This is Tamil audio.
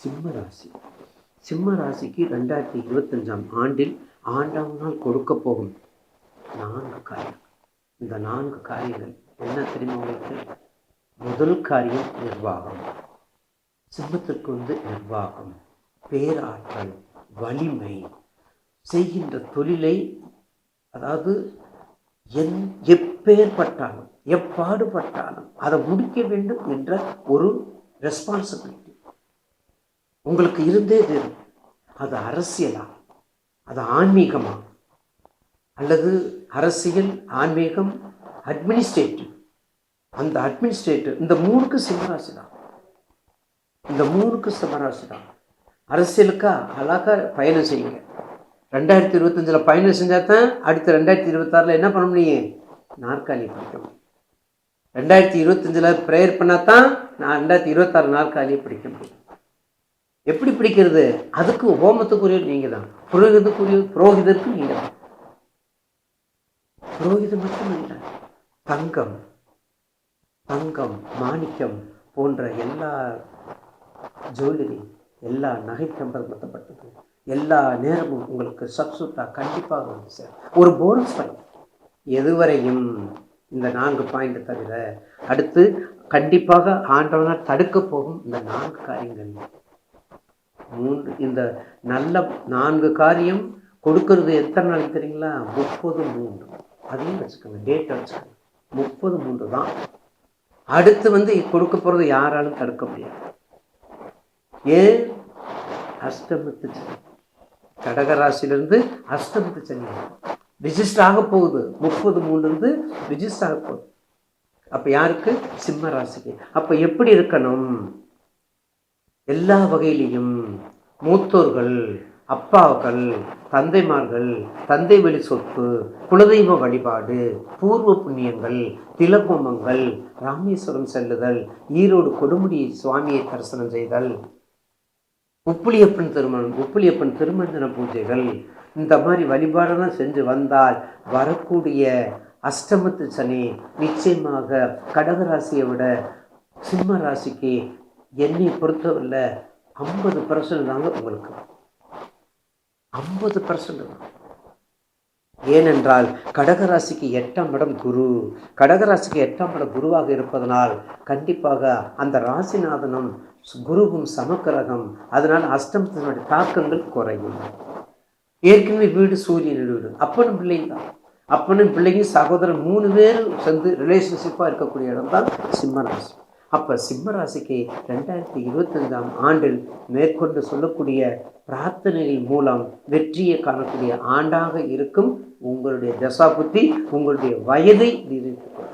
சிம்ம ராசி. சிம்ம ராசிக்கு 2025ஆம் ஆண்டில் ஆண்டவனால் கொடுக்க போகும் 4 காரியம். இந்த 4 காரியங்கள் என்ன தெரியுமா உங்களுக்கு? முதல் காரியம் நிர்வாகம். சிம்மத்திற்கு நிர்வாகம், பேராற்றல், வலிமை, செய்கின்ற தொழிலை அதாவது எப்பேற்பட்டாலும் எப்பாடுபட்டாலும் அதை முடிக்க வேண்டும் என்ற ஒரு ரெஸ்பான்சிபிலிட்டி உங்களுக்கு இருந்தே தரும். அது அரசியலா, அது ஆன்மீகமா, அல்லது அரசியல், ஆன்மீகம், அட்மினிஸ்ட்ரேட்டிவ். அந்த அட்மினிஸ்ட்ரேட்டிவ் இந்த 3க்கு சிம்மராசி தான். இந்த 3க்கு சிம்மராசி தான். அரசியலுக்கா அழகா பயணம் செய்யுங்க. 2025 பயணம் செஞ்சால் தான் அடுத்த 2026 என்ன பண்ண முடியும்? நாற்காலி பிடிக்க முடியும். 2025 ப்ரேயர் பண்ணால் தான் நான் 2026 நாற்காலியை பிடிக்க முடியும். எப்படி பிடிக்கிறது? அதுக்கு ஹோமத்துக்குரிய நீங்கள் தான், புரோகிதருக்கு நீங்கள் தான். புரோகிதம் மட்டும் இல்லை, தங்கம், மாணிக்கம் போன்ற எல்லா ஜுவல்லரி, எல்லா நகை சம்பந்தப்பட்டது எல்லா நேரமும் உங்களுக்கு சப்சூட்டாக கண்டிப்பாக வந்து சார். ஒரு போனஸ் பாயிண்ட் எதுவரையும் இந்த 4 பாயிண்ட் தவிர அடுத்து கண்டிப்பாக ஆண்டவனால் தடுக்க போகும் இந்த 4 காரியங்கள். இந்த நல்ல 4 காரியம் கொடுக்கறது எத்தனை நாளைக்கு தெரியுங்களா? 30/3. அதையும் வச்சுக்கோங்க, டேட்டை வச்சுக்கோங்க. 30/3 தான். அடுத்து கொடுக்க போகிறது யாராலும் தடுக்க முடியாது. ஏன்? அஷ்டமத்து சனி. கடகராசிலிருந்து அஷ்டமத்து சனி ரிஜிஸ்டர் ஆக போகுது. 30/3 ரிஜிஸ்டர் ஆக போகுது. அப்போ யாருக்கு? சிம்ம ராசிக்கு. அப்போ எப்படி இருக்கணும்? எல்லா வகையிலையும் மூத்தோர்கள், அப்பாக்கள், தந்தைமார்கள், தந்தை வழி சொத்து, குலதெய்வ வழிபாடு, பூர்வ புண்ணியங்கள், திலகோமங்கள், ராமேஸ்வரம் செல்லுதல், ஈரோடு கொடுமுடி சுவாமியை தரிசனம் செய்தல், உப்புளியப்பன் திருமஞ்சன பூஜைகள், இந்த மாதிரி வழிபாடெல்லாம் செஞ்சு வந்தால் வரக்கூடிய அஷ்டமத்து சனி நிச்சயமாக கடகராசியை விட சிம்ம ராசிக்கு என்னை பொறுத்தவரை 50% தாங்க உங்களுக்கு. 50% தான். ஏனென்றால் கடகராசிக்கு 8ஆம் இடம் குரு. கடகராசிக்கு 8ஆம் இடம் குருவாக இருப்பதனால் கண்டிப்பாக அந்த ராசிநாதனும் குருவும் சமக்கிரகம். அதனால் அஷ்டமத்தினுடைய தாக்கங்கள் குறையும். ஏற்கனவே வீடு சூரியன் வீடு, அப்பனும் பிள்ளைங்க தான். அப்பனும் பிள்ளைங்க சகோதரன் 3 பேரும் சேர்ந்து ரிலேஷன்ஷிப்பாக இருக்கக்கூடிய இடம் தான் சிம்ம ராசி. அப்போ சிம்ம ராசிக்கு 2025ஆம் ஆண்டில் மேற்கொண்டு சொல்லக்கூடிய பிரார்த்தனைகள் மூலம் வெற்றியை காணக்கூடிய ஆண்டாக இருக்கும். உங்களுடைய தசாபுத்தி உங்களுடைய வயதை நிர்ணயித்துக் கொள்ளும்.